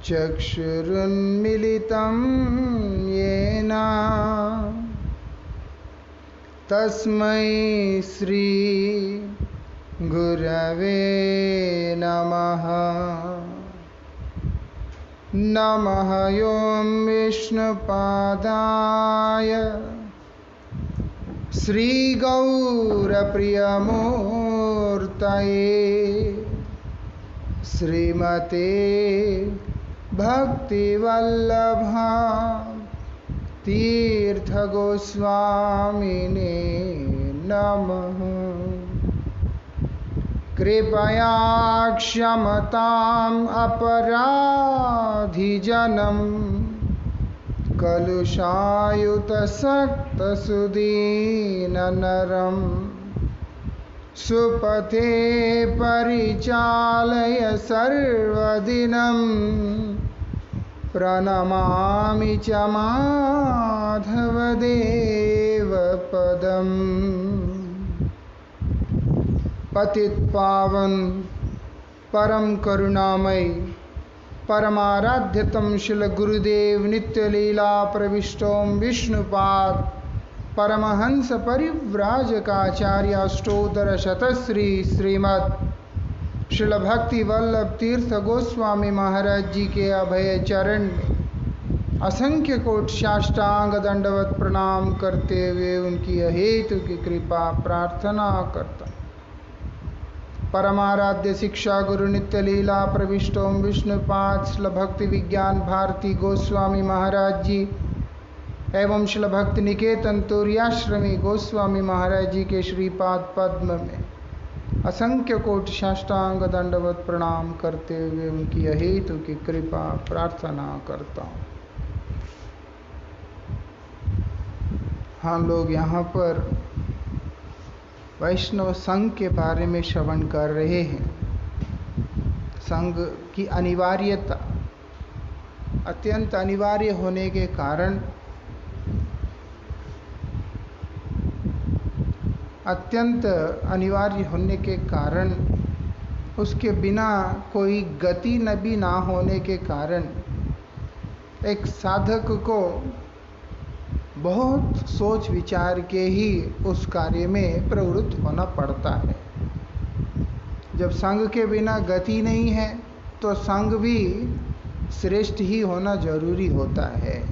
चक्षुरुन्मिलितं येन तस्मै श्री गुरवे नमः। नमः ॐ विष्णुपादाय श्रीगौरप्रियमूर्तये श्रीमते भक्तिवल्लभा तीर्थगोस्वामिने नमः। कृपया क्षमताम् अपराधिजनं कलुषायुतसक्तसुदीननरं सुपथे परिचालय सर्वदिनं प्रणमामि च माधवदेवपदम्। पतित पावन परम करुणामय परमाराध्यतम शिल गुरुदेव नित्य लीला प्रविष्टोम विष्णुपाद परमहंस परिव्राजकाचार्य अष्टोत्तर शतश्री श्रीमद् शिल भक्ति वल्लभ तीर्थ गोस्वामी महाराज जी के अभय चरण में असंख्य कोट साष्टांग दंडवत प्रणाम करते हुए उनकी अहेतु की कृपा प्रार्थना करता। परमाराध्य शिक्षा गुरु नित्य लीला प्रविष्टोम विष्णुपाद श्रील भक्ति विज्ञान भारती गोस्वामी महाराज जी एवं श्रील भक्ति निकेतन तुर्याश्रमी गोस्वामी महाराज जी के श्रीपाद पद्म में असंख्य कोटि साष्टांग दंडवत प्रणाम करते हुए उनकी अहेतु की कृपा प्रार्थना करता हूँ। हम लोग यहाँ पर वैष्णव संघ के बारे में श्रवण कर रहे हैं। संघ की अनिवार्यता, अत्यंत अनिवार्य होने के कारण उसके बिना कोई गति नबी ना होने के कारण एक साधक को बहुत सोच विचार के ही उस कार्य में प्रवृत्त होना पड़ता है। जब संघ के बिना गति नहीं है तो संघ भी श्रेष्ठ ही होना जरूरी होता है।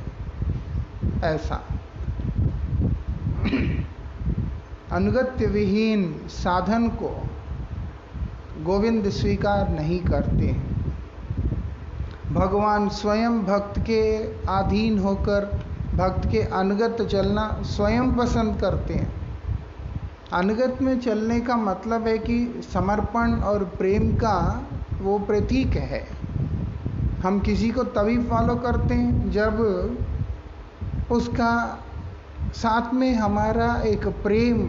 ऐसा अनुगत्य विहीन साधन को गोविंद स्वीकार नहीं करते हैं। भगवान स्वयं भक्त के अधीन होकर भक्त के अनुगत चलना स्वयं पसंद करते हैं। अनुगत में चलने का मतलब है कि समर्पण और प्रेम का वो प्रतीक है। हम किसी को तभी फॉलो करते हैं जब उसका साथ में हमारा एक प्रेम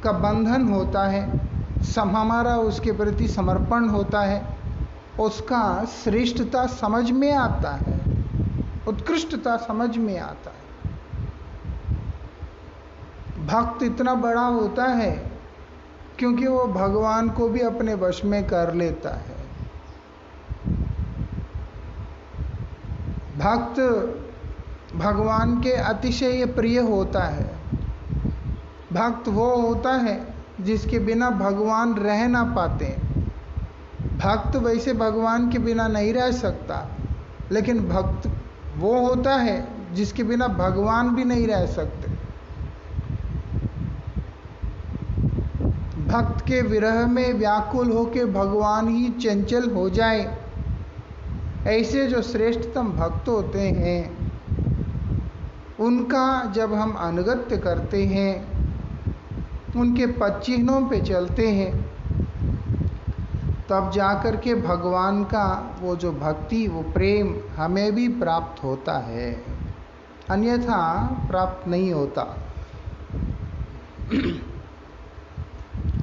का बंधन होता है, हमारा उसके प्रति समर्पण होता है, उसका श्रेष्ठता समझ में आता है, उत्कृष्टता समझ में आता है। भक्त इतना बड़ा होता है क्योंकि वो भगवान को भी अपने वश में कर लेता है। भक्त भगवान के अतिशय प्रिय होता है। भक्त वो होता है जिसके बिना भगवान रह ना पाते। भक्त वैसे भगवान के बिना नहीं रह सकता, लेकिन भक्त वो होता है जिसके बिना भगवान भी नहीं रह सकते। भक्त के विरह में व्याकुल होकर भगवान ही चंचल हो जाए, ऐसे जो श्रेष्ठतम भक्त होते हैं उनका जब हम अनुगत्य करते हैं, उनके पद चिन्हों पे चलते हैं, तब जाकर के भगवान का वो जो भक्ति, वो प्रेम हमें भी प्राप्त होता है, अन्यथा प्राप्त नहीं होता।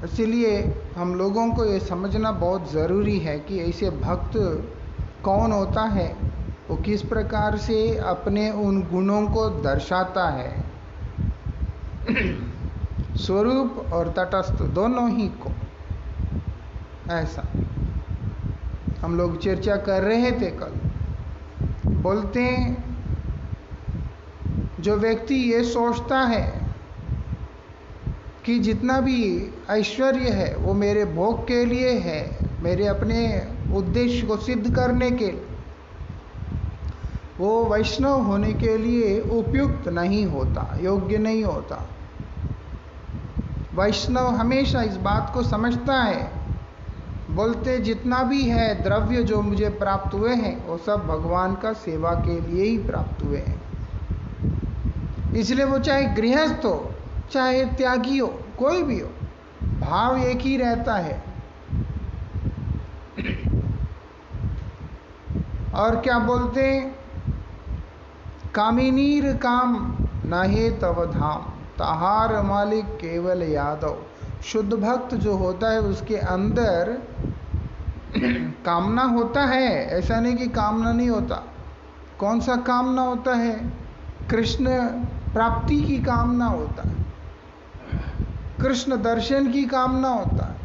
इसलिए हम लोगों को ये समझना बहुत ज़रूरी है कि ऐसे भक्त कौन होता है, वो किस प्रकार से अपने उन गुणों को दर्शाता है, स्वरूप और तटस्थ दोनों ही को। ऐसा हम लोग चर्चा कर रहे थे कल। बोलते हैं जो व्यक्ति ये सोचता है कि जितना भी ऐश्वर्य है वो मेरे भोग के लिए है, मेरे अपने उद्देश्य को सिद्ध करने के लिए, वो वैष्णव होने के लिए उपयुक्त नहीं होता, योग्य नहीं होता। वैष्णव हमेशा इस बात को समझता है, बोलते जितना भी है द्रव्य जो मुझे प्राप्त हुए हैं वो सब भगवान का सेवा के लिए ही प्राप्त हुए हैं। इसलिए वो चाहे गृहस्थ हो चाहे त्यागी हो, कोई भी हो, भाव एक ही रहता है। और क्या बोलते हैं, कामिनीर काम नाहे तव धाम, तहार मालिक केवल यादव। शुद्ध भक्त जो होता है उसके अंदर कामना होता है, ऐसा नहीं कि कामना नहीं होता। कौन सा कामना होता है? कृष्ण प्राप्ति की कामना होता है, कृष्ण दर्शन की कामना होता है,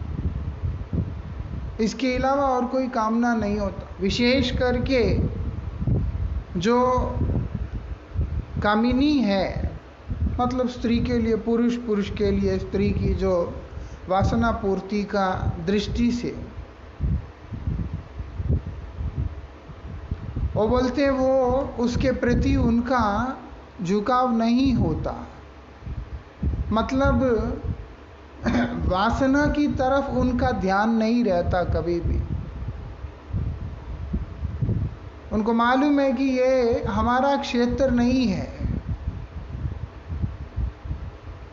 इसके अलावा और कोई कामना नहीं होता। विशेष करके जो कामिनी है, मतलब स्त्री के लिए पुरुष, पुरुष के लिए स्त्री की जो वासना पूर्ति का दृष्टि से, वो बोलते हैं वो उसके प्रति उनका झुकाव नहीं होता, मतलब वासना की तरफ उनका ध्यान नहीं रहता कभी भी। उनको मालूम है कि ये हमारा क्षेत्र नहीं है।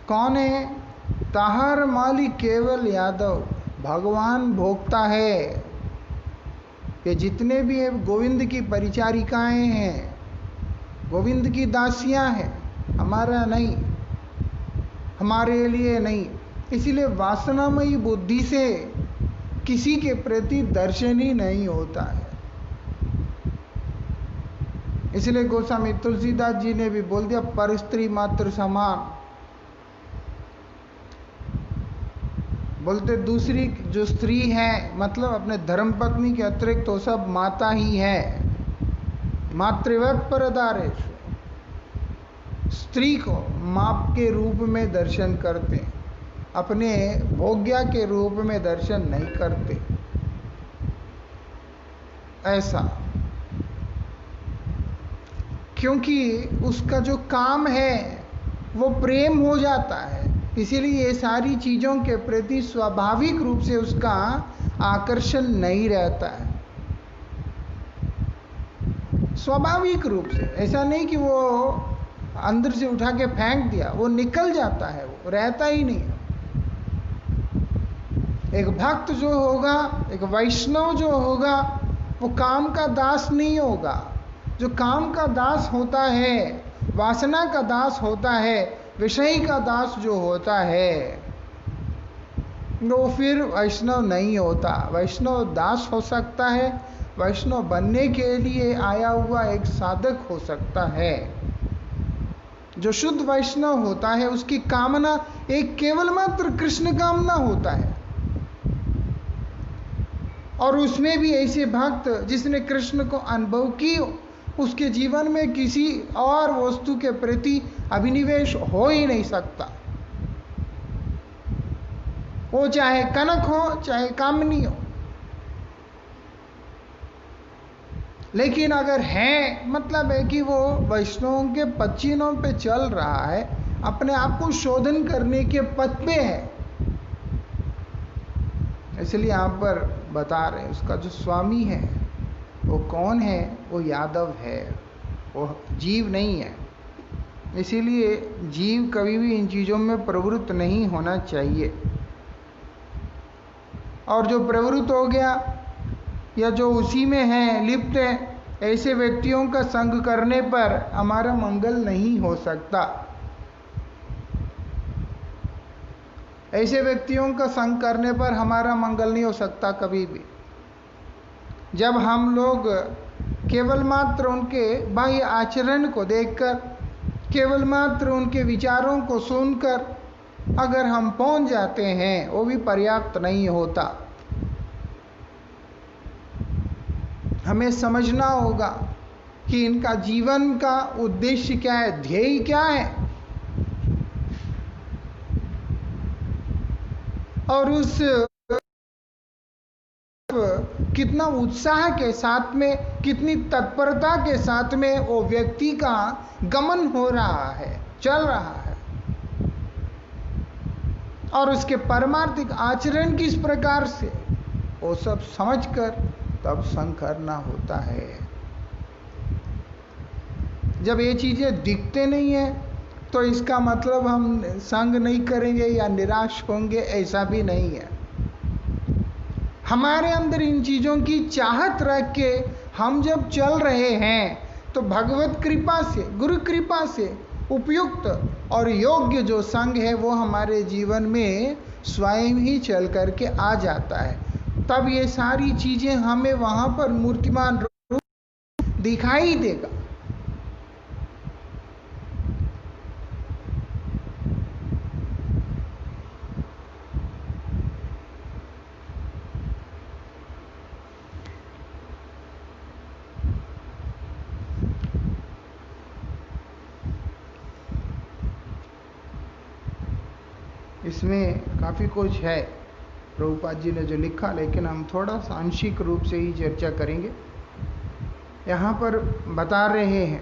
कौन है? ताहर मालिक केवल यादव, भगवान भोगता है। ये जितने भी है गोविंद की परिचारिकाएं हैं, गोविंद की दासियां हैं, हमारा नहीं, हमारे लिए नहीं। इसीलिए वासनामयी बुद्धि से किसी के प्रति दर्शन ही नहीं होता है। इसलिए गोस्वामी तुलसीदास जी ने भी बोल दिया, पर स्त्री मात्र समान। बोलते दूसरी जो स्त्री है, मतलब अपने धर्मपत्नी के अतिरिक्त तो सब माता ही है। मातृवत परदारेश, स्त्री को माप के रूप में दर्शन करते, अपने भोग्या के रूप में दर्शन नहीं करते। ऐसा क्योंकि उसका जो काम है वो प्रेम हो जाता है, इसीलिए ये सारी चीजों के प्रति स्वाभाविक रूप से उसका आकर्षण नहीं रहता है। स्वाभाविक रूप से, ऐसा नहीं कि वो अंदर से उठा के फेंक दिया, वो निकल जाता है, वो रहता ही नहीं। एक भक्त जो होगा, एक वैष्णव जो होगा, वो काम का दास नहीं होगा। जो काम का दास होता है, वासना का दास होता है, विषय का दास जो होता है, वो फिर वैष्णव नहीं होता। वैष्णव दास हो सकता है, वैष्णव बनने के लिए आया हुआ एक साधक हो सकता है। जो शुद्ध वैष्णव होता है उसकी कामना एक केवल मात्र कृष्ण कामना होता है। और उसमें भी ऐसे भक्त जिसने कृष्ण को अनुभव की, उसके जीवन में किसी और वस्तु के प्रति अभिनिवेश हो ही नहीं सकता। वो चाहे कनक हो चाहे कामनी हो। लेकिन अगर है, मतलब है कि वो वैष्णवों के पच्चीनों पे चल रहा है, अपने आप को शोधन करने के पथ पे है। इसलिए यहाँ पर बता रहे हैं उसका जो स्वामी है वो कौन है? वो यादव है, वो जीव नहीं है। इसीलिए जीव कभी भी इन चीज़ों में प्रवृत्त नहीं होना चाहिए। और जो प्रवृत्त हो गया या जो उसी में है, लिप्त है, ऐसे व्यक्तियों का संग करने पर हमारा मंगल नहीं हो सकता। ऐसे व्यक्तियों का संग करने पर हमारा मंगल नहीं हो सकता कभी भी। जब हम लोग केवल मात्र उनके बाह्य आचरण को देखकर, केवल मात्र उनके विचारों को सुनकर अगर हम पहुंच जाते हैं, वो भी पर्याप्त नहीं होता। हमें समझना होगा कि इनका जीवन का उद्देश्य क्या है, ध्येय क्या है, और उस कितना उत्साह के साथ में, कितनी तत्परता के साथ में वो व्यक्ति का गमन हो रहा है, चल रहा है, और उसके परमार्थिक आचरण किस प्रकार से, वो सब समझकर तब संग करना होता है। जब ये चीजें दिखते नहीं है तो इसका मतलब हम संग नहीं करेंगे या निराश होंगे, ऐसा भी नहीं है। हमारे अंदर इन चीजों की चाहत रख के हम जब चल रहे हैं तो भगवत कृपा से, गुरु कृपा से उपयुक्त और योग्य जो संग है वो हमारे जीवन में स्वयं ही चल करके आ जाता है। तब ये सारी चीजें हमें वहां पर मूर्तिमान रूप दिखाई देगा। इसमें काफ़ी कुछ है प्रभुपाद जी ने जो लिखा, लेकिन हम थोड़ा सा आंशिक रूप से ही चर्चा करेंगे। यहाँ पर बता रहे हैं,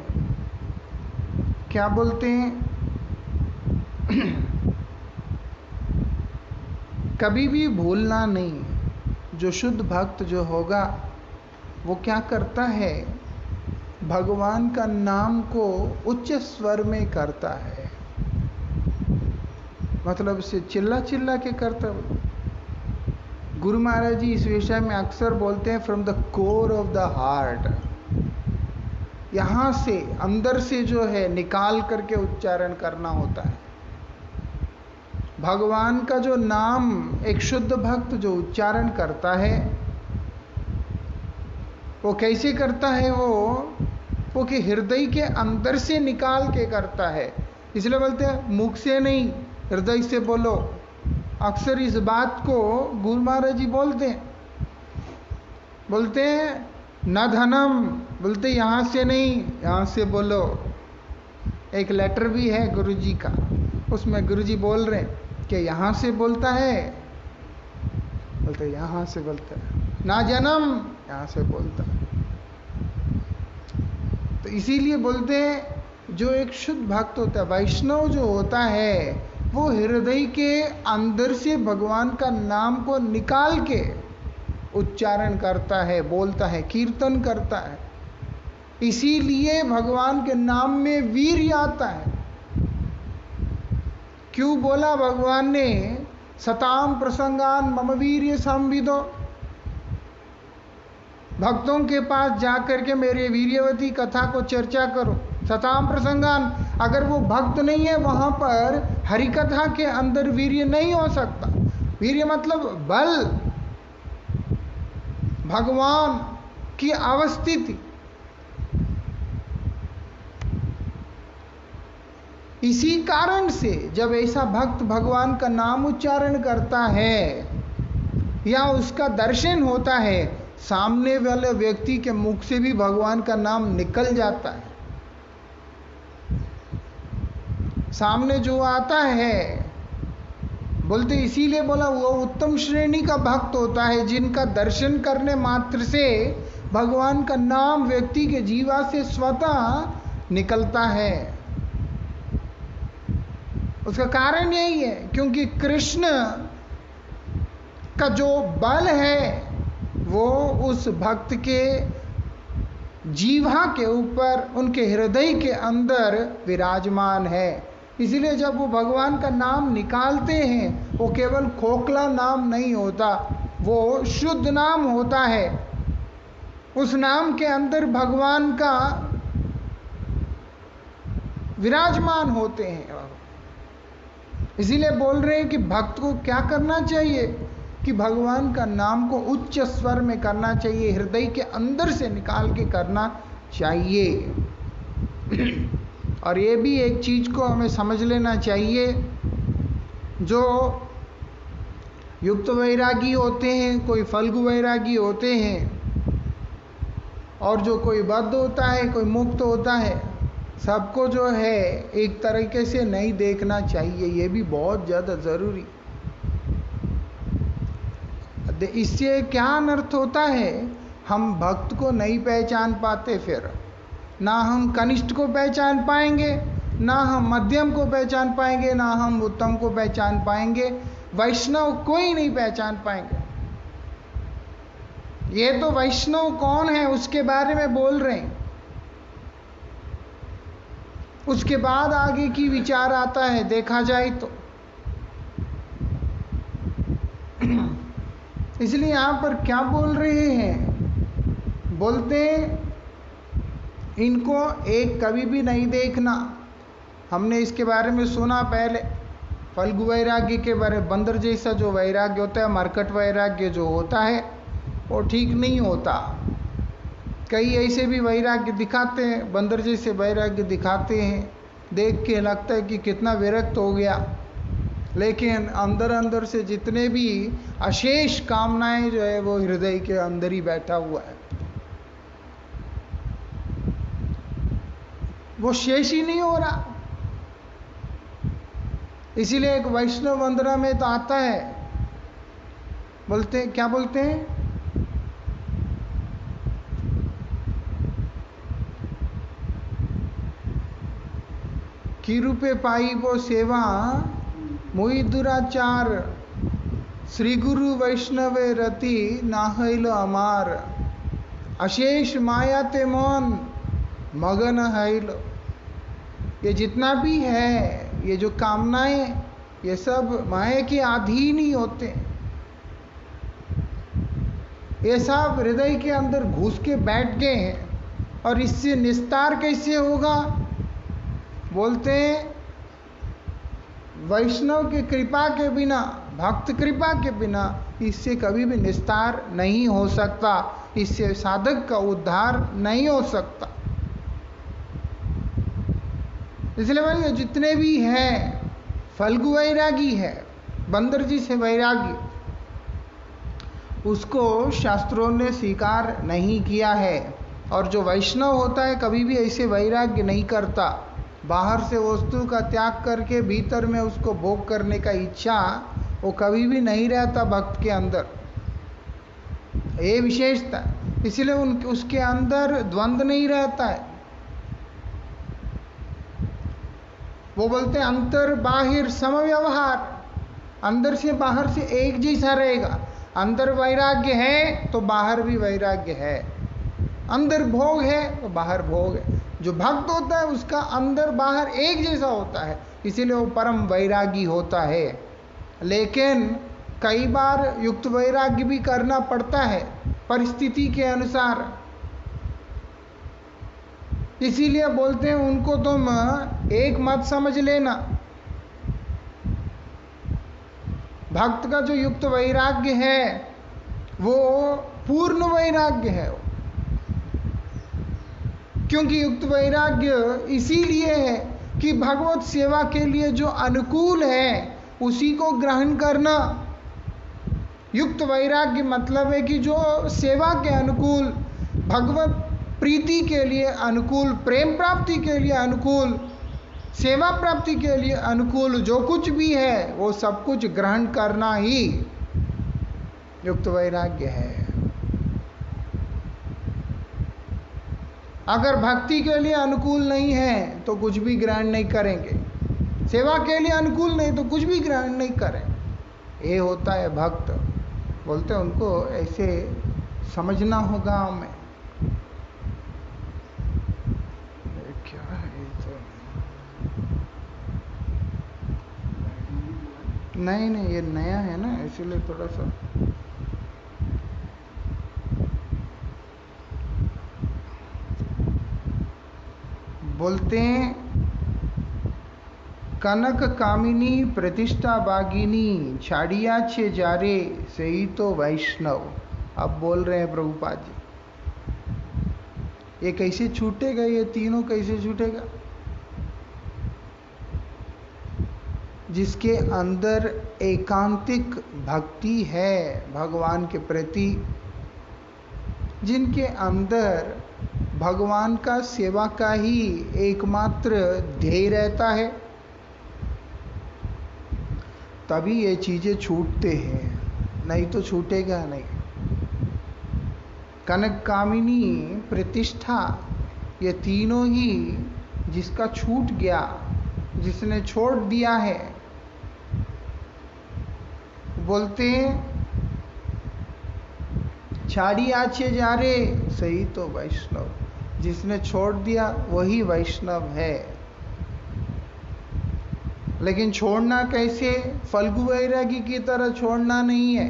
क्या बोलते हैं, कभी भी भूलना नहीं। जो शुद्ध भक्त जो होगा वो क्या करता है, भगवान का नाम को उच्च स्वर में करता है, मतलब से चिल्ला चिल्ला के करता। गुरु महाराज जी इस विषय में अक्सर बोलते हैं, from the core of the heart, यहां से अंदर से जो है निकाल करके उच्चारण करना होता है। भगवान का जो नाम एक शुद्ध भक्त जो उच्चारण करता है वो कैसे करता है, वो कि हृदय के अंदर से निकाल के करता है। इसलिए बोलते हैं मुख से नहीं, हृदय से बोलो। अक्सर इस बात को गुरु महाराज जी बोलते हैं न धनम, बोलते यहाँ से नहीं, यहाँ से बोलो। एक लेटर भी है गुरु जी का, उसमें गुरु जी बोल रहे हैं कि यहाँ से बोलता है, बोलते यहाँ से बोलता है, ना जन्म, यहाँ से बोलता है। तो इसीलिए बोलते हैं जो एक शुद्ध भक्त होता है, वैष्णव जो होता है, वो हृदय के अंदर से भगवान का नाम को निकाल के उच्चारण करता है, बोलता है, कीर्तन करता है। इसीलिए भगवान के नाम में वीर्य आता है। क्यों बोला भगवान ने, सताम प्रसंगान मम वीर्य संविदो, भक्तों के पास जाकर के मेरे वीर्यवती कथा को चर्चा करो। सताम प्रसंगान, अगर वो भक्त नहीं है वहां पर हरि कथा के अंदर वीर्य नहीं हो सकता। वीर्य मतलब बल, भगवान की अवस्थिति। इसी कारण से जब ऐसा भक्त भगवान का नाम उच्चारण करता है या उसका दर्शन होता है, सामने वाले व्यक्ति के मुख से भी भगवान का नाम निकल जाता है। सामने जो आता है, बोलते इसीलिए बोला वो उत्तम श्रेणी का भक्त होता है जिनका दर्शन करने मात्र से भगवान का नाम व्यक्ति के जीवा से स्वतः निकलता है। उसका कारण यही है क्योंकि कृष्ण का जो बल है वो उस भक्त के जीवा के ऊपर, उनके हृदय के अंदर विराजमान है। इसलिए जब वो भगवान का नाम निकालते हैं, वो केवल खोखला नाम नहीं होता, वो शुद्ध नाम होता है। उस नाम के अंदर भगवान का विराजमान होते हैं। इसीलिए बोल रहे हैं कि भक्त को क्या करना चाहिए कि भगवान का नाम को उच्च स्वर में करना चाहिए, हृदय के अंदर से निकाल के करना चाहिए। और ये भी एक चीज को हमें समझ लेना चाहिए, जो युक्त वैरागी होते हैं, कोई फल्गु वैरागी होते हैं, और जो कोई बद्ध होता है, कोई मुक्त होता है, सबको जो है एक तरीके से नहीं देखना चाहिए। ये भी बहुत ज़्यादा ज़रूरी। इससे क्या अनर्थ होता है, हम भक्त को नहीं पहचान पाते, फिर ना हम कनिष्ठ को पहचान पाएंगे, ना हम मध्यम को पहचान पाएंगे, ना हम उत्तम को पहचान पाएंगे, वैष्णव कोई नहीं पहचान पाएंगे। ये तो वैष्णव कौन है उसके बारे में बोल रहे हैं, उसके बाद आगे की विचार आता है देखा जाए तो। इसलिए यहां पर क्या बोल रहे हैं, बोलते इनको एक कभी भी नहीं देखना। हमने इसके बारे में सुना पहले, फल्गु वैराग्य के बारे में। बंदर जैसा जो वैराग्य होता है, मरकट वैराग्य जो होता है, वो ठीक नहीं होता। कई ऐसे भी वैराग्य दिखाते हैं, बंदर जैसे वैराग्य दिखाते हैं, देख के लगता है कि कितना विरक्त हो गया, लेकिन अंदर अंदर से जितने भी अशेष कामनाएं जो है वो हृदय के अंदर ही बैठा हुआ है, वो शेष ही नहीं हो रहा। इसीलिए एक वैष्णव वंदना में तो आता है, बोलते हैं, क्या बोलते हैं, की रूपे पाई वो सेवा मोहि दुराचार, श्री गुरु वैष्णवे रति नाहैल अमार, अशेष माया ते मन मगन हैल। ये जितना भी है, ये जो कामनाएं, ये सब माया के अधीन ही होते हैं। ये सब हृदय के अंदर घुस के बैठ गए हैं, और इससे निस्तार कैसे होगा, बोलते हैं वैष्णव की कृपा के बिना, भक्त कृपा के बिना इससे कभी भी निस्तार नहीं हो सकता, इससे साधक का उद्धार नहीं हो सकता। इसलिए बोलिए जितने भी हैं, फल्गु वैरागी है, बंदर जी से वैरागी, उसको शास्त्रों ने स्वीकार नहीं किया है। और जो वैष्णव होता है कभी भी ऐसे वैराग्य नहीं करता, बाहर से वस्तु का त्याग करके भीतर में उसको भोग करने का इच्छा वो कभी भी नहीं रहता भक्त के अंदर, ये विशेषता। इसलिए उसके अंदर द्वंद्व नहीं रहता है। वो बोलते हैं अंतर बाहिर समव्यवहार, अंदर से बाहर से एक जैसा रहेगा। अंदर वैराग्य है तो बाहर भी वैराग्य है, अंदर भोग है तो बाहर भोग है। जो भक्त होता है उसका अंदर बाहर एक जैसा होता है, इसीलिए वो परम वैरागी होता है। लेकिन कई बार युक्त वैराग्य भी करना पड़ता है परिस्थिति के अनुसार। इसीलिए बोलते हैं उनको तुम एक मत समझ लेना। भक्त का जो युक्त वैराग्य है वो पूर्ण वैराग्य है, क्योंकि युक्त वैराग्य इसीलिए है कि भगवत सेवा के लिए जो अनुकूल है उसी को ग्रहण करना। युक्त वैराग्य मतलब है कि जो सेवा के अनुकूल, भगवत प्रीति के लिए अनुकूल, प्रेम प्राप्ति के लिए अनुकूल, सेवा प्राप्ति के लिए अनुकूल जो कुछ भी है वो सब कुछ ग्रहण करना ही युक्त वैराग्य है। अगर भक्ति के लिए अनुकूल नहीं है तो कुछ भी ग्रहण नहीं करेंगे, सेवा के लिए अनुकूल नहीं तो कुछ भी ग्रहण नहीं करें। ये होता है भक्त। बोलते हैं उनको ऐसे समझना होगा हमें। क्या है तो नहीं, ये नया है ना, इसलिए थोड़ा सा बोलते हैं कनक कामिनी प्रतिष्ठा बागिनी छाड़िया छे जारे से ही तो वैष्णव। अब बोल रहे हैं प्रभुपाद जी, ये कैसे छूटेगा, ये तीनों कैसे छूटेगा? जिसके अंदर एकांतिक भक्ति है भगवान के प्रति, जिनके अंदर भगवान का सेवा का ही एकमात्र ध्येय रहता है, तभी ये चीजें छूटते हैं, नहीं तो छूटेगा नहीं। कनक कामिनी, प्रतिष्ठा, ये तीनों ही जिसका छूट गया, जिसने छोड़ दिया है, बोलते हैं छाड़ी आचे जा रे, सही तो वैष्णव। जिसने छोड़ दिया वही वैष्णव है। लेकिन छोड़ना कैसे? फल्गु वैरागी की तरह छोड़ना नहीं है।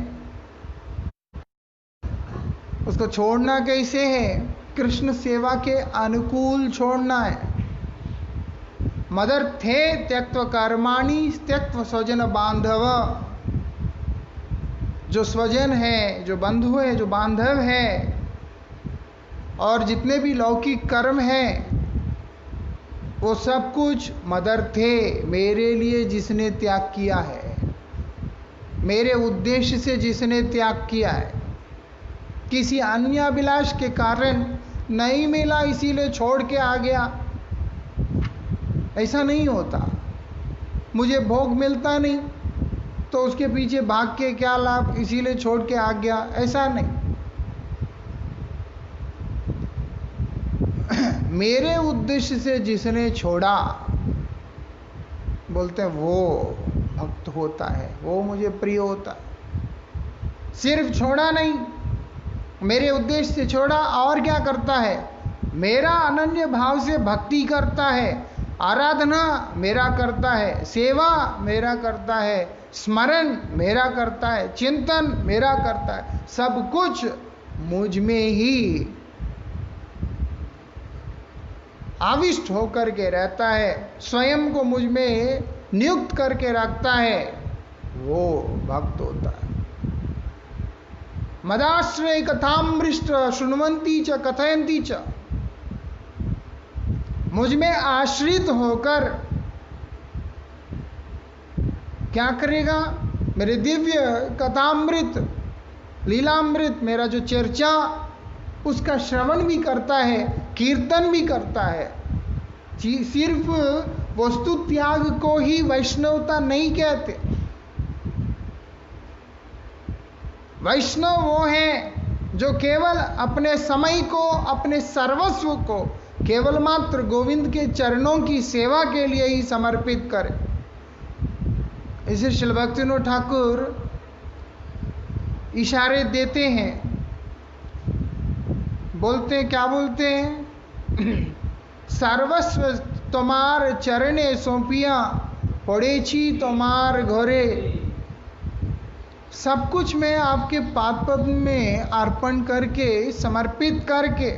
उसको छोड़ना कैसे है? कृष्ण सेवा के अनुकूल छोड़ना है। मदर्थे त्यक्त्व कर्माणि त्यक्त्व स्वजन बांधव। जो स्वजन है, जो बंधु है, जो बांधव है, और जितने भी लौकिक कर्म हैं, वो सब कुछ मदर्थे, मेरे लिए जिसने त्याग किया है, मेरे उद्देश्य से जिसने त्याग किया है, किसी अन्य अभिलाष के कारण नहीं मिला इसीलिए छोड़ के आ गया, ऐसा नहीं होता। मुझे भोग मिलता नहीं तो उसके पीछे भाग के क्या लाभ, इसीलिए छोड़ के आ गया, ऐसा नहीं। मेरे उद्देश्य से जिसने छोड़ा, बोलते हैं वो भक्त होता है, वो मुझे प्रिय होता है। सिर्फ छोड़ा नहीं, मेरे उद्देश्य से छोड़ा, और क्या करता है? मेरा अनन्य भाव से भक्ति करता है, आराधना मेरा करता है, सेवा मेरा करता है, स्मरण मेरा करता है, चिंतन मेरा करता है, सब कुछ मुझ में ही आविष्ट होकर के रहता है, स्वयं को मुझ में नियुक्त करके रखता है, वो भक्त होता है। मदाश्रय कथामृष्ट शृण्वन्ति च कथयन्ति च। मुझ में आश्रित होकर क्या करेगा? मेरे दिव्य कथामृत, लीलामृत, मेरा जो चर्चा, उसका श्रवण भी करता है, कीर्तन भी करता है। सिर्फ वस्तु त्याग को ही वैष्णवता नहीं कहते। वैष्णव वो हैं जो केवल अपने समय को, अपने सर्वस्व को केवल मात्र गोविंद के चरणों की सेवा के लिए ही समर्पित करे। इसे श्रील भक्तिविनोद ठाकुर इशारे देते हैं, बोलते हैं, क्या बोलते हैं? सर्वस्व तुम्हार चरणे सौंपिया, पड़ेछी तुम्हार घरे। सब कुछ मैं आपके पाद पद्म में अर्पण करके, समर्पित करके,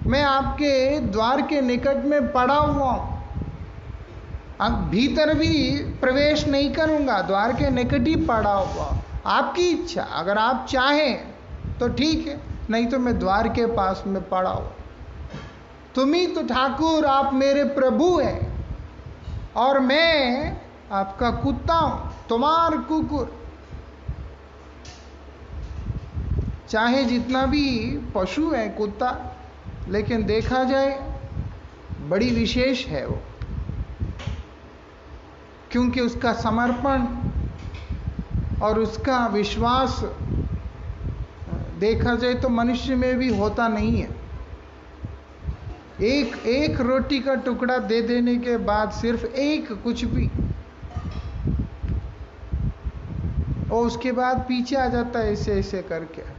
मैं आपके द्वार के निकट में पड़ा हुआ हूं। अब भीतर भी प्रवेश नहीं करूंगा, द्वार के निकट ही पड़ा हुआ। आपकी इच्छा, अगर आप चाहें तो ठीक है, नहीं तो मैं द्वार के पास में पड़ा हूं। तुम ही तो ठाकुर, आप मेरे प्रभु हैं और मैं आपका कुत्ता हूं, तुम्हार कुकुर। चाहे जितना भी पशु है कुत्ता, लेकिन देखा जाए बड़ी विशेष है वो, क्योंकि उसका समर्पण और उसका विश्वास देखा जाए तो मनुष्य में भी होता नहीं है। एक रोटी का टुकड़ा दे देने के बाद सिर्फ एक कुछ भी, और उसके बाद पीछे आ जाता है ऐसे ऐसे करके।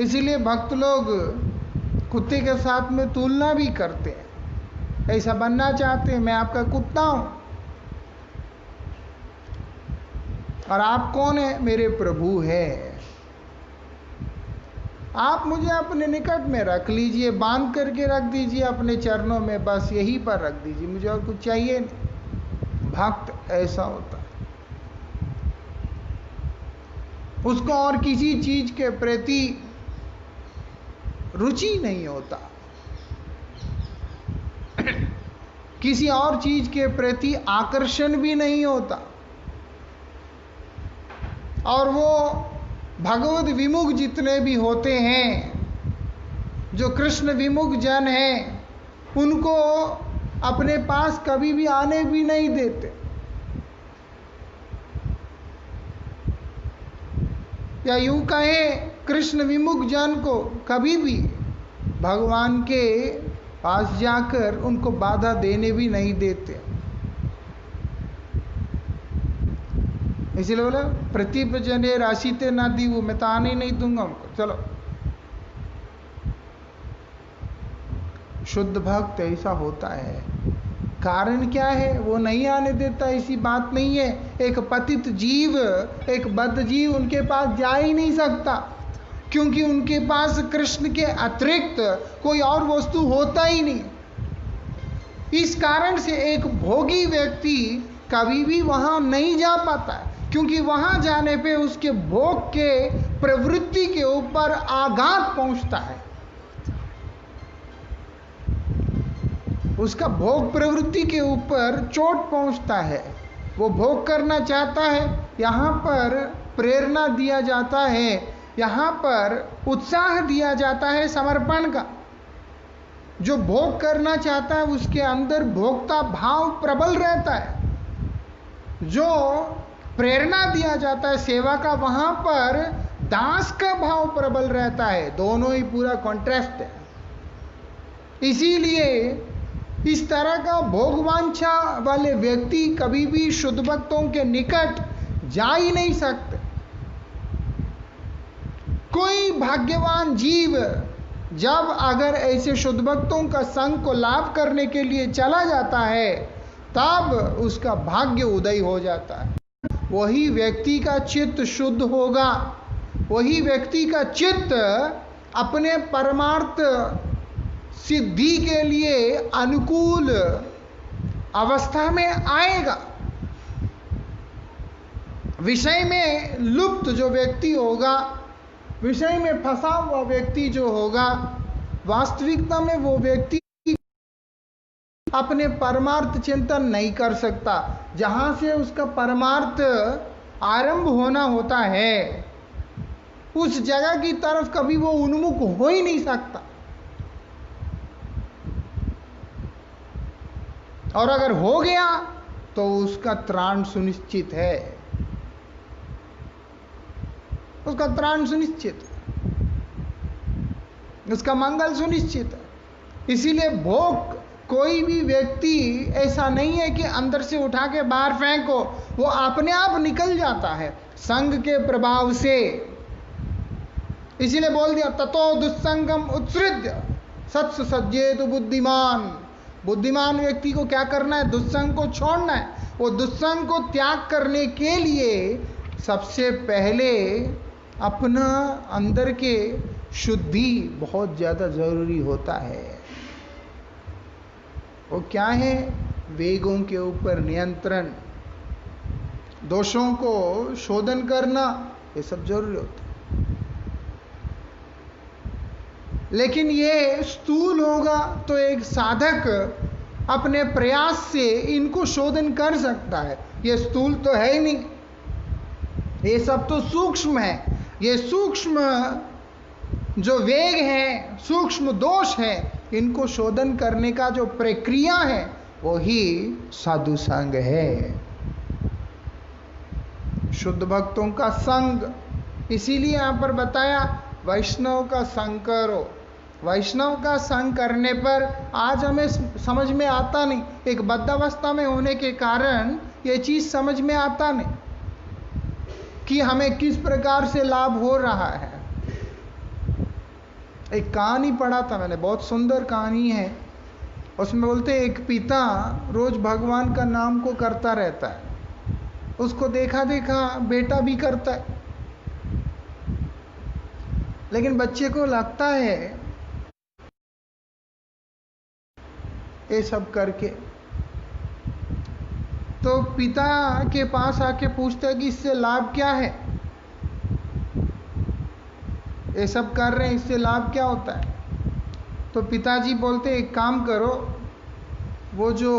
इसीलिए भक्त लोग कुत्ते के साथ में तुलना भी करते हैं, ऐसा बनना चाहते हैं, मैं आपका कुत्ता हूं और आप कौन है? मेरे प्रभु है। आप मुझे अपने निकट में रख लीजिए, बांध करके रख दीजिए अपने चरणों में, बस यहीं पर रख दीजिए, मुझे और कुछ चाहिए नहीं। भक्त ऐसा होता है, उसको और किसी चीज के प्रति रुचि नहीं होता, किसी और चीज के प्रति आकर्षण भी नहीं होता, और वो भगवत विमुख जितने भी होते हैं, जो कृष्ण विमुख जन हैं, उनको अपने पास कभी भी आने भी नहीं देते। या यूं कहें, कृष्ण विमुख जन को कभी भी भगवान के पास जाकर उनको बाधा देने भी नहीं देते। इसीलिए बोला प्रतीप जने राशिते ना दी, वो मैं तो आने नहीं दूंगा उनको। चलो, शुद्ध भक्त ऐसा होता है। कारण क्या है? वो नहीं आने देता, ऐसी बात नहीं है। एक पतित जीव, एक बद्ध जीव उनके पास जा ही नहीं सकता, क्योंकि उनके पास कृष्ण के अतिरिक्त कोई और वस्तु होता ही नहीं। इस कारण से एक भोगी व्यक्ति कभी भी वहां नहीं जा पाता है, क्योंकि वहां जाने पे उसके भोग के प्रवृत्ति के ऊपर आघात पहुंचता है। उसका भोग प्रवृत्ति के ऊपर चोट पहुंचता है। वो भोग करना चाहता है, यहां पर प्रेरणा दिया जाता है, यहां पर उत्साह दिया जाता है समर्पण का। जो भोग करना चाहता है उसके अंदर भोक्ता भाव प्रबल रहता है। जो प्रेरणा दिया जाता है सेवा का, वहां पर दास का भाव प्रबल रहता है। दोनों ही पूरा कॉन्ट्रास्ट है। इसीलिए इस तरह का भोगवांछा वाले व्यक्ति कभी भी शुद्ध भक्तों के निकट जा ही नहीं सकते। कोई भाग्यवान जीव जब अगर ऐसे शुद्ध भक्तों का संग को लाभ करने के लिए चला जाता है, तब उसका भाग्य उदय हो जाता है। वही व्यक्ति का चित्त शुद्ध होगा, वही व्यक्ति का चित्त अपने परमार्थ सिद्धि के लिए अनुकूल अवस्था में आएगा। विषय में लुप्त जो व्यक्ति होगा, विषय में फंसा हुआ व्यक्ति जो होगा, वास्तविकता में वो व्यक्ति अपने परमार्थ चिंतन नहीं कर सकता। जहां से उसका परमार्थ आरंभ होना होता है, उस जगह की तरफ कभी वो उन्मुख हो ही नहीं सकता। और अगर हो गया तो उसका त्राण सुनिश्चित है, उसका त्राण सुनिश्चित है, उसका मंगल सुनिश्चित है। इसीलिए भोग कोई भी व्यक्ति ऐसा नहीं है कि अंदर से उठा के बाहर फेंको, वो अपने आप निकल जाता है संग के प्रभाव से। इसीलिए बोल दिया ततो दुस्संगम उत्सृज्य सत्स सज्जेत बुद्धिमान। बुद्धिमान व्यक्ति को क्या करना है? दुस्संग को छोड़ना है। वो दुस्संग को त्याग करने के लिए सबसे पहले अपना अंदर के शुद्धि बहुत ज्यादा जरूरी होता है। वो क्या है? वेगों के ऊपर नियंत्रण, दोषों को शोधन करना, ये सब जरूरी होता है। लेकिन ये स्थूल होगा तो एक साधक अपने प्रयास से इनको शोधन कर सकता है। ये स्थूल तो है ही नहीं, ये सब तो सूक्ष्म है। ये सूक्ष्म जो वेग है, सूक्ष्म दोष है, इनको शोधन करने का जो प्रक्रिया है वो ही साधु संग है, शुद्ध भक्तों का संग। इसीलिए यहां पर बताया वैष्णव का संग करो। वैष्णव का संग करने पर आज हमें समझ में आता नहीं, एक बद्धावस्था में होने के कारण ये चीज समझ में आता नहीं कि हमें किस प्रकार से लाभ हो रहा है। एक कहानी पढ़ा था मैंने, बहुत सुंदर कहानी है। उसमें बोलते एक पिता रोज भगवान का नाम को करता रहता है, उसको देखा देखा बेटा भी करता है। लेकिन बच्चे को लगता है ये सब करके, तो पिता के पास आके पूछता है कि इससे लाभ क्या है, ये सब कर रहे हैं इससे लाभ क्या होता है। तो पिताजी बोलते एक काम करो, वो जो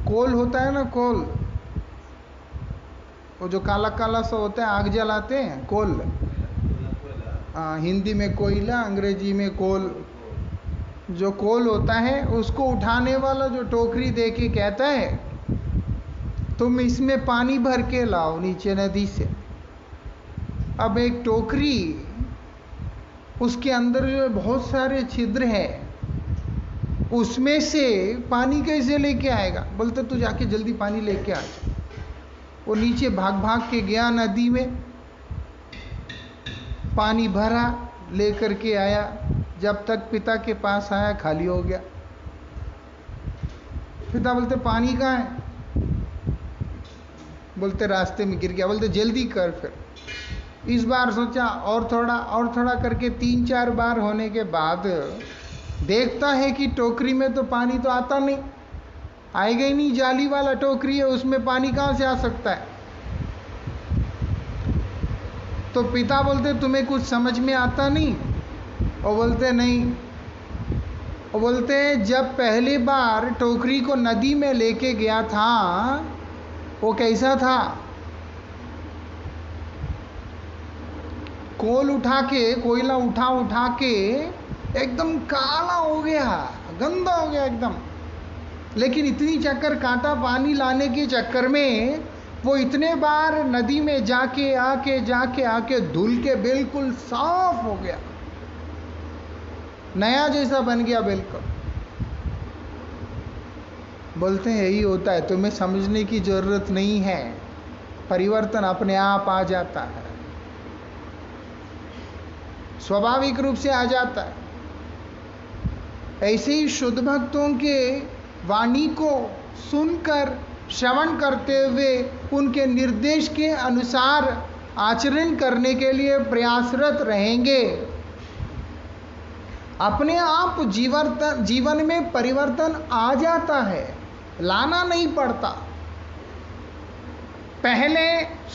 कोल होता है ना, कोल, वो जो काला काला सा होता है, आग जलाते हैं, कोल, हिंदी में कोयला, अंग्रेजी में कोल। जो कोल होता है उसको उठाने वाला जो टोकरी दे के कहता है तुम इसमें पानी भर के लाओ नीचे नदी से। अब एक टोकरी, उसके अंदर जो बहुत सारे छिद्र है, उसमें से पानी कैसे लेके आएगा? बोलते तू जाके जल्दी पानी लेके आ जा। वो नीचे भाग भाग के गया नदी में, पानी भरा, लेकर के आया। जब तक पिता के पास आया खाली हो गया। पिता बोलते पानी कहाँ है? बोलते रास्ते में गिर गया। बोलते जल्दी कर। फिर इस बार सोचा और थोड़ा करके 3-4 बार होने के बाद देखता है कि टोकरी में तो पानी तो आता नहीं, आएगा ही नहीं। जाली वाला टोकरी है, उसमें पानी कहाँ से आ सकता है? तो पिता बोलते तुम्हें कुछ समझ में आता नहीं? और बोलते नहीं। और बोलते जब पहली बार टोकरी को नदी में लेके गया था वो कैसा था? कोल उठा के, कोयला उठा के एकदम काला हो गया, गंदा हो गया एकदम। लेकिन इतनी चक्कर काटा पानी लाने के चक्कर में वो इतने बार नदी में जाके आके धुल के बिल्कुल साफ हो गया, नया जैसा बन गया बिल्कुल। बोलते हैं यही होता है, तुम्हें समझने की जरूरत नहीं है, परिवर्तन अपने आप आ जाता है, स्वाभाविक रूप से आ जाता है। ऐसे ही शुद्ध भक्तों के वाणी को सुनकर, श्रवण करते हुए उनके निर्देश के अनुसार आचरण करने के लिए प्रयासरत रहेंगे, अपने आप जीवन में परिवर्तन आ जाता है, लाना नहीं पड़ता। पहले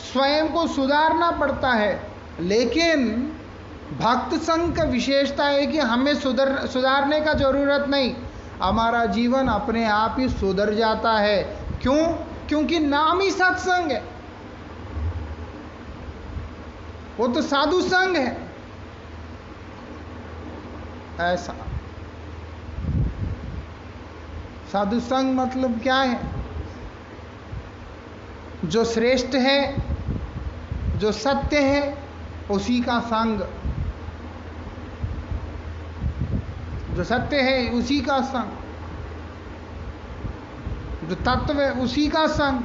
स्वयं को सुधारना पड़ता है, लेकिन भक्त संघ का विशेषता है कि हमें सुधारने का जरूरत नहीं, हमारा जीवन अपने आप ही सुधर जाता है। क्यों? क्योंकि नाम ही सत्संग है, वो तो साधु संघ है। ऐसा साधु संघ मतलब क्या है? जो श्रेष्ठ है, जो सत्य है, उसी का संग। जो सत्य है उसी का संग, जो तत्व है उसी का संग,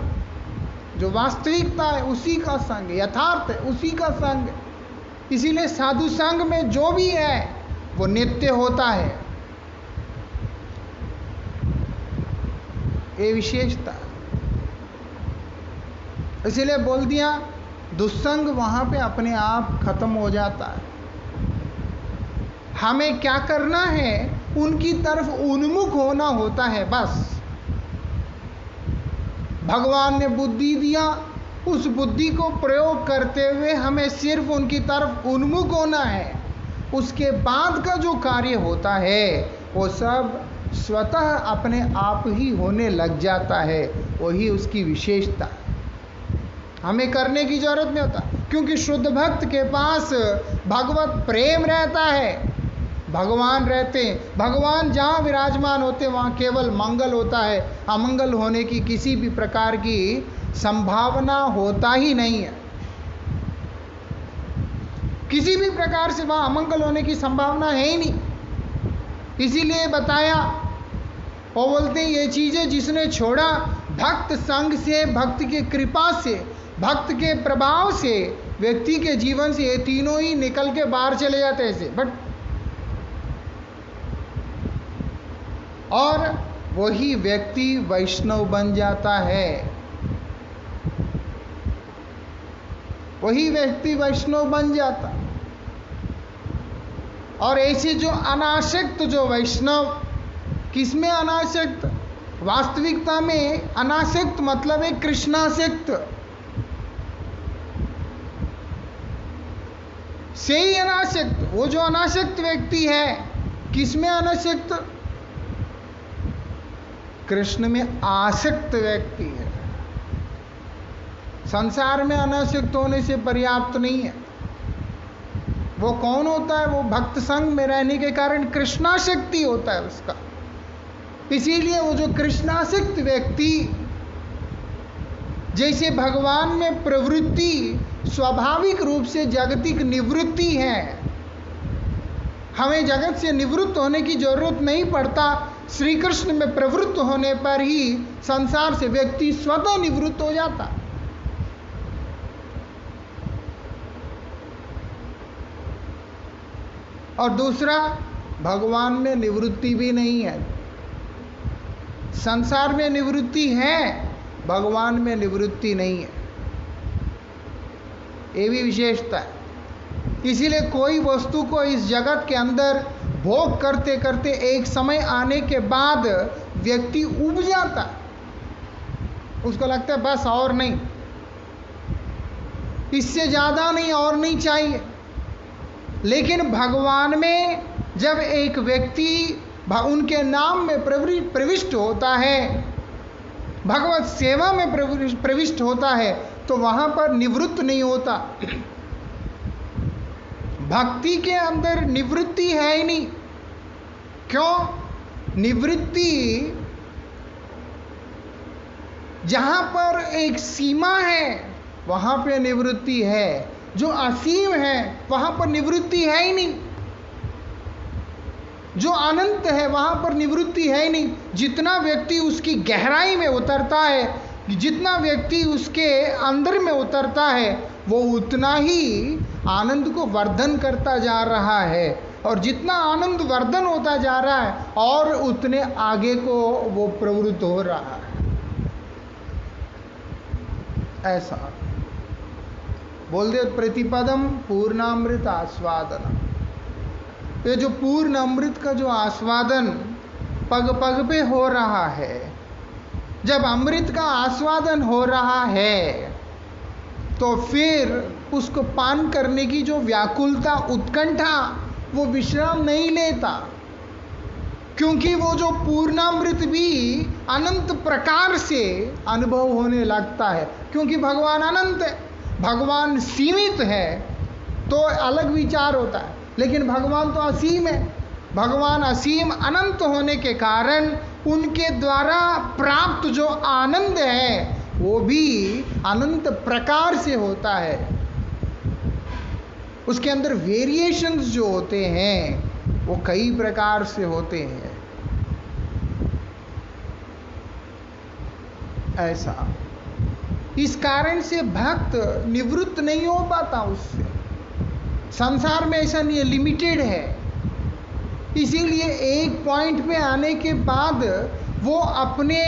जो वास्तविकता है उसी का संग, यथार्थ है उसी का संग। इसीलिए साधु संग में जो भी है वो नित्य होता है, ये विशेषता। इसीलिए बोल दिया दुस्संग वहां पे अपने आप खत्म हो जाता है। हमें क्या करना है? उनकी तरफ उन्मुख होना होता है बस। भगवान ने बुद्धि दिया, उस बुद्धि को प्रयोग करते हुए हमें सिर्फ उनकी तरफ उन्मुख होना है। उसके बाद का जो कार्य होता है वो सब स्वतः अपने आप ही होने लग जाता है, वही उसकी विशेषता है। हमें करने की जरूरत नहीं होता, क्योंकि शुद्ध भक्त के पास भगवत प्रेम रहता है, भगवान रहते हैं। भगवान जहाँ विराजमान होते वहाँ केवल मंगल होता है, अमंगल होने की किसी भी प्रकार की संभावना होता ही नहीं है। किसी भी प्रकार से वहाँ अमंगल होने की संभावना है ही नहीं। इसीलिए बताया, वो बोलते हैं ये चीजें जिसने छोड़ा, भक्त संग से, भक्त की कृपा से, भक्त के प्रभाव से व्यक्ति के जीवन से ये तीनों ही निकल के बाहर चले जाते हैं। बट और वही व्यक्ति वैष्णव बन जाता है, वही व्यक्ति वैष्णव बन जाता। और ऐसे जो अनासक्त जो वैष्णव, किसमें अनासक्त? वास्तविकता में अनासक्त मतलब है कृष्णासक्त से ही अनासक्त। वो जो अनासक्त व्यक्ति है, किसमें अनासक्त? कृष्ण में आसक्त व्यक्ति है। संसार में अनासक्त होने से पर्याप्त नहीं है। वो कौन होता है? वो भक्त संग में रहने के कारण कृष्णासक्ति होता है उसका। इसीलिए वो जो कृष्णासक्त व्यक्ति, जैसे भगवान में प्रवृत्ति स्वाभाविक रूप से जागतिक निवृत्ति है, हमें जगत से निवृत्त होने की जरूरत नहीं पड़ता। श्री कृष्ण में प्रवृत्त होने पर ही संसार से व्यक्ति स्वतः निवृत्त हो जाता। और दूसरा, भगवान में निवृत्ति भी नहीं है। संसार में निवृत्ति है, भगवान में निवृत्ति नहीं है। ये भी विशेषता है। इसीलिए कोई वस्तु को इस जगत के अंदर भोग करते करते एक समय आने के बाद व्यक्ति उब जाता है। उसको लगता है बस और नहीं, इससे ज्यादा नहीं, और नहीं चाहिए। लेकिन भगवान में जब एक व्यक्ति उनके नाम में प्रविष्ट होता है, भगवत सेवा में प्रविष्ट होता है, तो वहां पर निवृत्त नहीं होता। भक्ति के अंदर निवृत्ति है ही नहीं। क्यों? निवृत्ति जहां पर एक सीमा है वहां पे निवृत्ति है, जो असीम है वहां पर निवृत्ति है ही नहीं। जो अनंत है वहां पर निवृत्ति है ही नहीं। जितना व्यक्ति उसकी गहराई में उतरता है, जितना व्यक्ति उसके अंदर में उतरता है, वो उतना ही आनंद को वर्धन करता जा रहा है। और जितना आनंद वर्धन होता जा रहा है, और उतने आगे को वो प्रवृत्त हो रहा है। ऐसा बोल दे, प्रतिपदम पूर्णामृत आस्वादन। ये जो पूर्ण अमृत का जो आस्वादन पग पग पे हो रहा है, जब अमृत का आस्वादन हो रहा है, तो फिर उसको पान करने की जो व्याकुलता, उत्कंठा, वो विश्राम नहीं लेता। क्योंकि वो जो पूर्णामृत भी अनंत प्रकार से अनुभव होने लगता है। क्योंकि भगवान अनंत है, भगवान सीमित है तो अलग विचार होता है, लेकिन भगवान तो असीम है। भगवान असीम अनंत होने के कारण उनके द्वारा प्राप्त जो आनंद है वो भी अनंत प्रकार से होता है। उसके अंदर वेरिएशंस जो होते हैं वो कई प्रकार से होते हैं। ऐसा, इस कारण से भक्त निवृत्त नहीं हो पाता उससे। संसार में ऐसा नहीं है, लिमिटेड है। इसीलिए एक पॉइंट पे आने के बाद वो अपने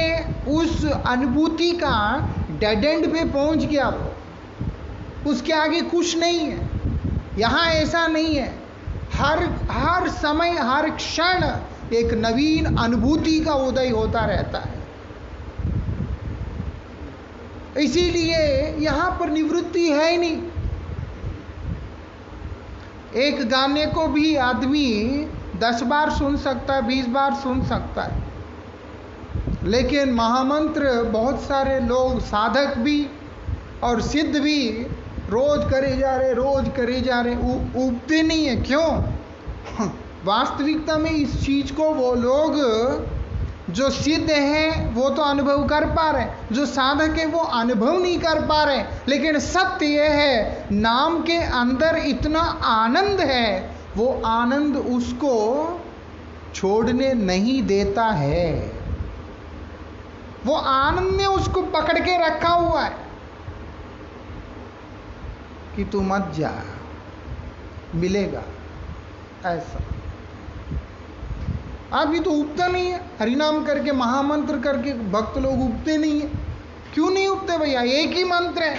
उस अनुभूति का डेड एंड पे पहुंच गया, वो उसके आगे कुछ नहीं है। यहाँ ऐसा नहीं है, हर समय हर क्षण एक नवीन अनुभूति का उदय होता रहता है। इसीलिए यहाँ पर निवृत्ति है ही नहीं। एक गाने को भी आदमी 10 बार सुन सकता है, 20 बार सुन सकता है, लेकिन महामंत्र बहुत सारे लोग, साधक भी और सिद्ध भी रोज करे जा रहे, उबते नहीं है। क्यों? वास्तविकता में इस चीज को वो लोग जो सिद्ध हैं वो तो अनुभव कर पा रहे हैं, जो साधक है वो अनुभव नहीं कर पा रहे। लेकिन सत्य यह है, नाम के अंदर इतना आनंद है, वो आनंद उसको छोड़ने नहीं देता है। वो आनंद ने उसको पकड़ के रखा हुआ है कि तू मत जा, मिलेगा। ऐसा आदमी तो उबता नहीं है। हरिनाम करके, महामंत्र करके भक्त लोग उबते नहीं है। क्यों नहीं उबते भैया? एक ही मंत्र है,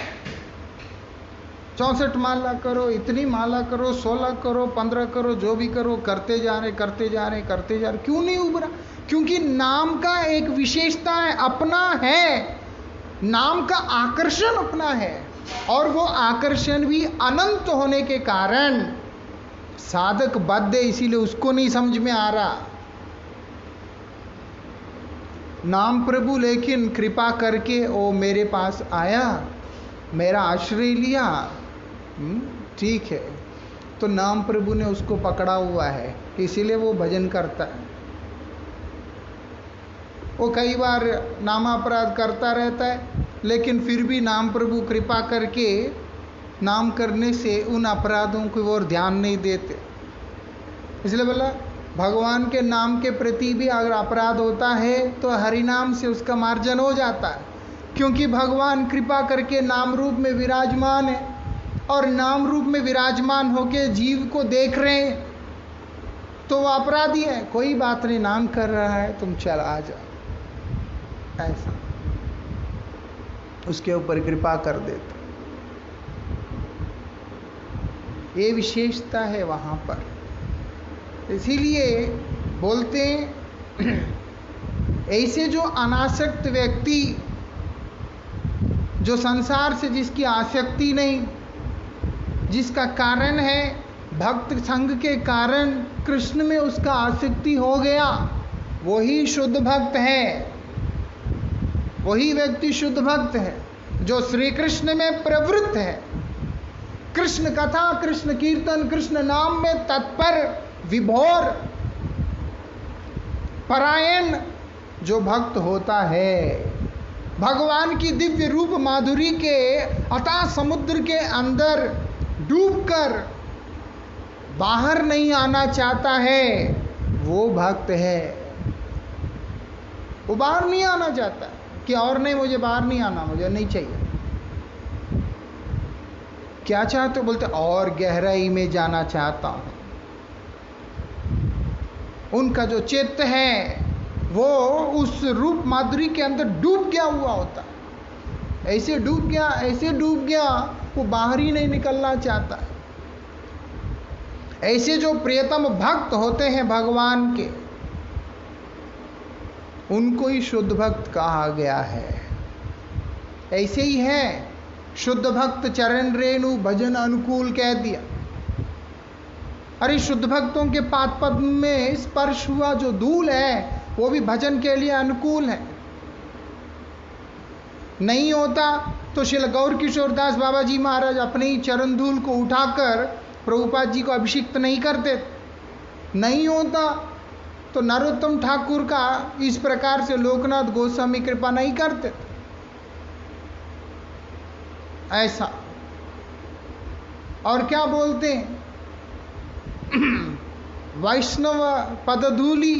64 माला करो, इतनी माला करो, 16 करो, 15 करो, जो भी करो, करते जा रहे। क्यों नहीं उब रहा? क्योंकि नाम का एक विशेषता है, अपना है। नाम का आकर्षण अपना है, और वो आकर्षण भी अनंत होने के कारण साधक बद्ध है, इसीलिए उसको नहीं समझ में आ रहा। नाम प्रभु लेकिन कृपा करके वो मेरे पास आया, मेरा आश्रय लिया, ठीक है, तो नाम प्रभु ने उसको पकड़ा हुआ है, इसीलिए वो भजन करता है। वो कई बार नामापराध करता रहता है, लेकिन फिर भी नाम प्रभु कृपा करके नाम करने से उन अपराधों की ओर ध्यान नहीं देते। इसलिए बोला भगवान के नाम के प्रति भी अगर अपराध होता है तो हरि नाम से उसका मार्जन हो जाता है, क्योंकि भगवान कृपा करके नाम रूप में विराजमान है और नाम रूप में विराजमान होके जीव को देख रहे हैं, तो वो अपराधी है। कोई बात नहीं, नाम कर रहा है, तुम चल आ जाओ, ऐसा उसके ऊपर कृपा कर देते। ये विशेषता है वहां पर। इसीलिए बोलते हैं ऐसे जो अनासक्त व्यक्ति, जो संसार से जिसकी आसक्ति नहीं, जिसका कारण है भक्त संग के कारण कृष्ण में उसका आसक्ति हो गया, वही शुद्ध भक्त है। वही व्यक्ति शुद्ध भक्त है जो श्री कृष्ण में प्रवृत्त है, कृष्ण कथा, कृष्ण कीर्तन, कृष्ण नाम में तत्पर, विभोर, परायण जो भक्त होता है, भगवान की दिव्य रूप माधुरी के अथाह समुद्र के अंदर डूबकर बाहर नहीं आना चाहता है, वो भक्त है। वो बाहर नहीं आना चाहता कि और नहीं, मुझे बाहर नहीं आना, मुझे नहीं चाहिए। क्या चाहते हो? बोलते और गहराई में जाना चाहता हूं। उनका जो चित्त है वो उस रूप माधुरी के अंदर डूब गया हुआ होता, ऐसे डूब गया, ऐसे डूब गया, वो बाहर ही नहीं निकलना चाहता। ऐसे जो प्रियतम भक्त होते हैं भगवान के, उनको ही शुद्ध भक्त कहा गया है। ऐसे ही है, शुद्ध भक्त चरण रेणु भजन अनुकूल कह दिया। अरे शुद्ध भक्तों के पाद पद्म में स्पर्श हुआ जो धूल है वो भी भजन के लिए अनुकूल है। नहीं होता तो श्रील गौर किशोर दास बाबा जी महाराज अपने ही चरण धूल को उठाकर प्रभुपाद जी को अभिषिक्त नहीं करते। नहीं होता तो नरोत्तम ठाकुर का इस प्रकार से लोकनाथ गोस्वामी कृपा नहीं करते। ऐसा। और क्या बोलते हैं, वैष्णव पदधूली,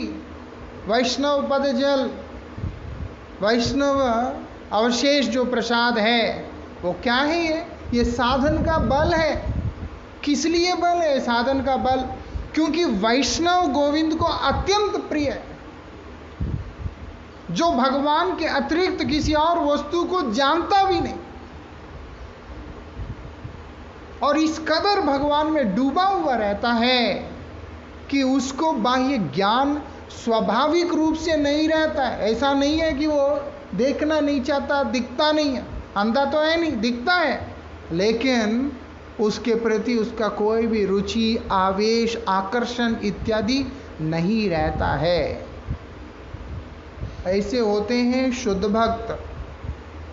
वैष्णव पद जल, वैष्णव अवशेष जो प्रसाद है वो क्या है? ये साधन का बल है। किस लिए बल है साधन का बल? क्योंकि वैष्णव गोविंद को अत्यंत प्रिय है, जो भगवान के अतिरिक्त किसी और वस्तु को जानता भी नहीं और इस कदर भगवान में डूबा हुआ रहता है कि उसको बाह्य ज्ञान स्वाभाविक रूप से नहीं रहता है। ऐसा नहीं है कि वो देखना नहीं चाहता, दिखता नहीं है, अंधा तो है नहीं, दिखता है, लेकिन उसके प्रति उसका कोई भी रुचि, आवेश, आकर्षण इत्यादि नहीं रहता है। ऐसे होते हैं शुद्ध भक्त।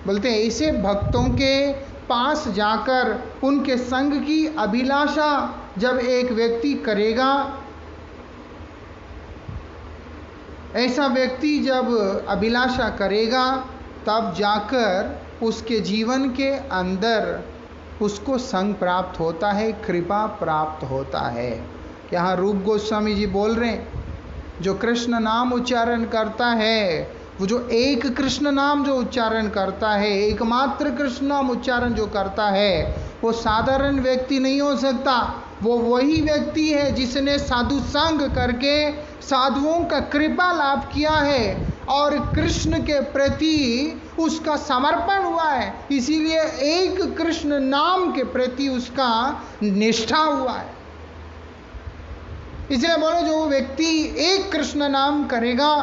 बोलते हैं ऐसे भक्तों के पास जाकर उनके संग की अभिलाषा जब एक व्यक्ति करेगा, ऐसा व्यक्ति जब अभिलाषा करेगा तब जाकर उसके जीवन के अंदर उसको संग प्राप्त होता है, कृपा प्राप्त होता है। यहाँ रूप गोस्वामी जी बोल रहे हैं, जो कृष्ण नाम उच्चारण करता है, वो जो एक कृष्ण नाम जो उच्चारण करता है, एकमात्र कृष्ण नाम उच्चारण जो करता है, वो साधारण व्यक्ति नहीं हो सकता। वो वही व्यक्ति है जिसने साधु संग करके साधुओं का कृपा लाभ किया है और कृष्ण के प्रति उसका समर्पण हुआ है, इसीलिए एक कृष्ण नाम के प्रति उसका निष्ठा हुआ है। इसलिए बोलो, जो व्यक्ति एक कृष्ण नाम करेगा,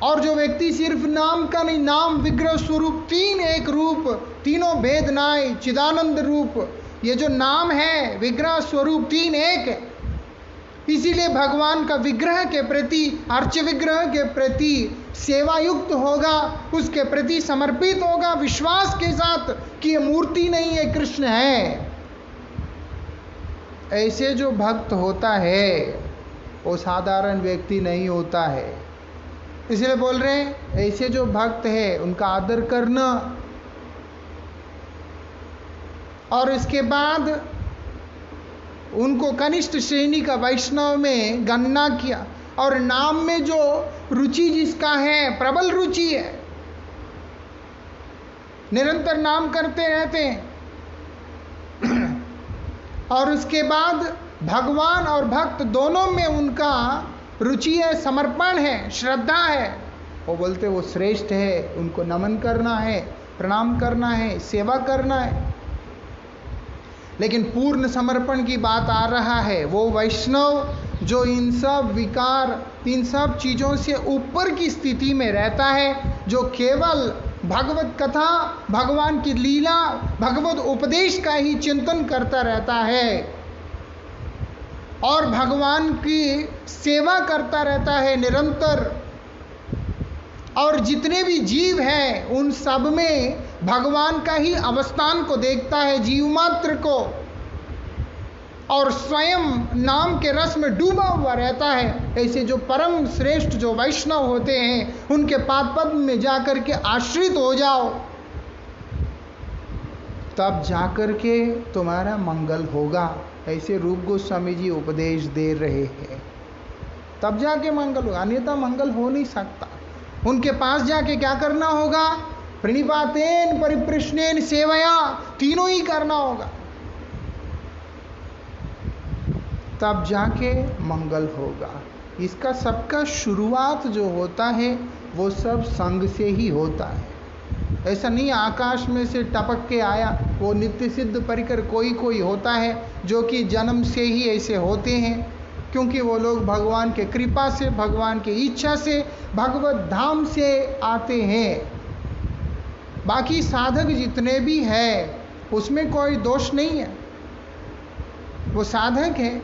और जो व्यक्ति सिर्फ नाम का नहीं, नाम विग्रह स्वरूप, तीन एक रूप, तीनों भेद नाय, चिदानंद रूप, ये जो नाम है विग्रह स्वरूप तीन एक है। इसीलिए भगवान का विग्रह के प्रति, अर्च विग्रह के प्रति सेवायुक्त होगा, उसके प्रति समर्पित होगा विश्वास के साथ कि ये मूर्ति नहीं है, कृष्ण है। ऐसे जो भक्त होता है वो साधारण व्यक्ति नहीं होता है। इसलिए बोल रहे हैं ऐसे जो भक्त है उनका आदर करना, और इसके बाद उनको कनिष्ठ श्रेणी का वैष्णव में गणना किया, और नाम में जो रुचि जिसका है, प्रबल रुचि है, निरंतर नाम करते रहते हैं, और उसके बाद भगवान और भक्त दोनों में उनका रुचि है, समर्पण है, श्रद्धा है, वो बोलते वो श्रेष्ठ है, उनको नमन करना है, प्रणाम करना है, सेवा करना है। लेकिन पूर्ण समर्पण की बात आ रहा है, वो वैष्णव जो इन सब विकार, इन सब चीज़ों से ऊपर की स्थिति में रहता है, जो केवल भगवत कथा, भगवान की लीला, भगवत उपदेश का ही चिंतन करता रहता है और भगवान की सेवा करता रहता है निरंतर, और जितने भी जीव हैं उन सब में भगवान का ही अवस्थान को देखता है, जीव मात्र को, और स्वयं नाम के रस में डूबा हुआ रहता है। ऐसे जो परम श्रेष्ठ जो वैष्णव होते हैं उनके पाद पद्म में जाकर के आश्रित हो जाओ, तब जाकर के तुम्हारा मंगल होगा। ऐसे रूप गोस्वामी जी उपदेश दे रहे हैं, तब जाके मंगल होगा, अन्यथा मंगल हो नहीं सकता। उनके पास जाके क्या करना होगा? प्रणिपातेन परिप्रश्नेन सेवया, तीनों ही करना होगा, तब जाके मंगल होगा। इसका सबका शुरुआत जो होता है वो सब संग से ही होता है। ऐसा नहीं आकाश में से टपक के आया, वो नित्य सिद्ध परिकर कोई कोई होता है जो कि जन्म से ही ऐसे होते हैं, क्योंकि वो लोग भगवान के कृपा से, भगवान की इच्छा से, भगवत धाम से आते हैं। बाकी साधक जितने भी हैं उसमें कोई दोष नहीं है, वो साधक है,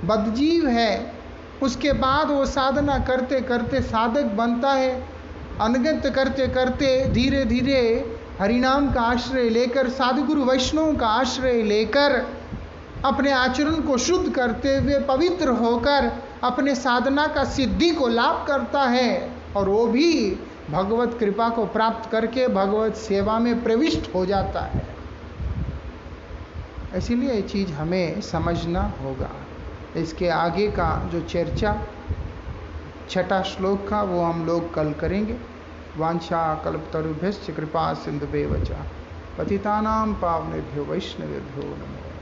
बद्धजीव है, उसके बाद वो साधना करते करते साधक बनता है, अनुगत्य करते करते धीरे धीरे हरिनाम का आश्रय लेकर, साधुगुरु वैष्णव का आश्रय लेकर, अपने आचरण को शुद्ध करते हुए पवित्र होकर अपने साधना का सिद्धि को लाभ करता है, और वो भी भगवत कृपा को प्राप्त करके भगवत सेवा में प्रविष्ट हो जाता है। इसीलिए ये चीज़ हमें समझना होगा। इसके आगे का जो चर्चा छठा श्लोक का वो हम लोग कल करेंगे। वांछा कल्पतरुभ्यश्च कृपा सिंधुभ्यो च पतितानां पावनेभ्यो वैष्णवेभ्यो नमो।